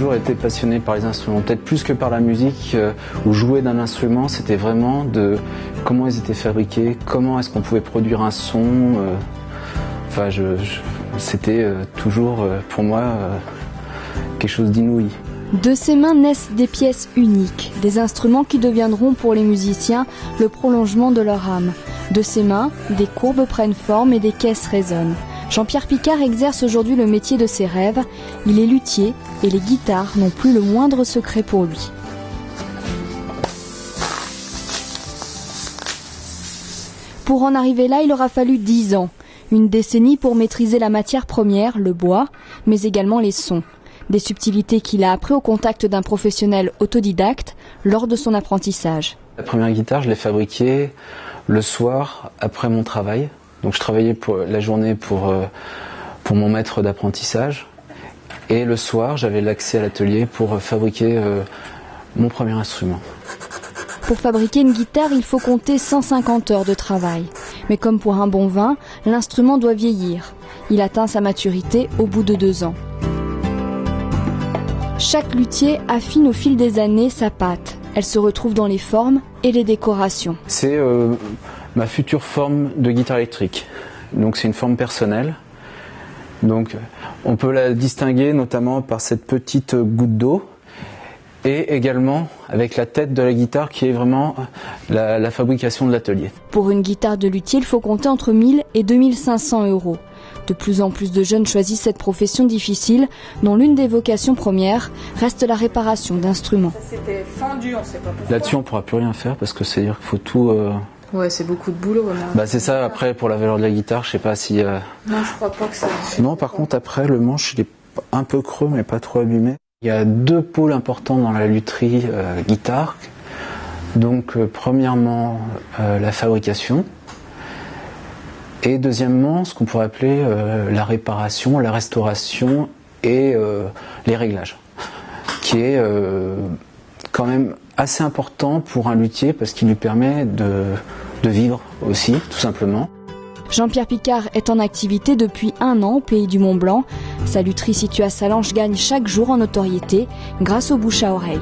toujours été passionné par les instruments, peut-être plus que par la musique ou jouer d'un instrument, c'était vraiment de comment ils étaient fabriqués, comment est-ce qu'on pouvait produire un son. Enfin, c'était toujours pour moi quelque chose d'inouï. De ses mains naissent des pièces uniques, des instruments qui deviendront pour les musiciens le prolongement de leur âme. De ses mains, des courbes prennent forme et des caisses résonnent. Jean-Pierre Picard exerce aujourd'hui le métier de ses rêves. Il est luthier et les guitares n'ont plus le moindre secret pour lui. Pour en arriver là, il aura fallu 10 ans. Une décennie pour maîtriser la matière première, le bois, mais également les sons. Des subtilités qu'il a appris au contact d'un professionnel autodidacte lors de son apprentissage. La première guitare, je l'ai fabriquée le soir après mon travail. Donc je travaillais la journée pour mon maître d'apprentissage. Et le soir, j'avais l'accès à l'atelier pour fabriquer mon premier instrument. Pour fabriquer une guitare, il faut compter 150 heures de travail. Mais comme pour un bon vin, l'instrument doit vieillir. Il atteint sa maturité au bout de 2 ans. Chaque luthier affine au fil des années sa patte. Elle se retrouve dans les formes et les décorations. C'est ma future forme de guitare électrique. Donc c'est une forme personnelle. Donc on peut la distinguer notamment par cette petite goutte d'eau et également avec la tête de la guitare qui est vraiment la fabrication de l'atelier. Pour une guitare de luthier, il faut compter entre 1000 et 2500 euros. De plus en plus de jeunes choisissent cette profession difficile, dont l'une des vocations premières reste la réparation d'instruments. C'était fendu, on sait pas pourquoi. Là-dessus, on ne pourra plus rien faire parce que c'est-à-dire qu'il faut tout. Ouais, c'est beaucoup de boulot. C'est ça. Après, pour la valeur de la guitare, je sais pas si. Non, je crois pas que ça. Non, par contre, après, le manche, il est un peu creux, mais pas trop abîmé. Il y a 2 pôles importants dans la lutherie guitare. Donc, premièrement, la fabrication. Et deuxièmement, ce qu'on pourrait appeler la réparation, la restauration et les réglages, qui est quand même assez important pour un luthier parce qu'il lui permet de vivre aussi, tout simplement. Jean-Pierre Picard est en activité depuis 1 an au pays du Mont-Blanc. Sa lutherie située à Sallanches gagne chaque jour en notoriété grâce au bouche à oreille.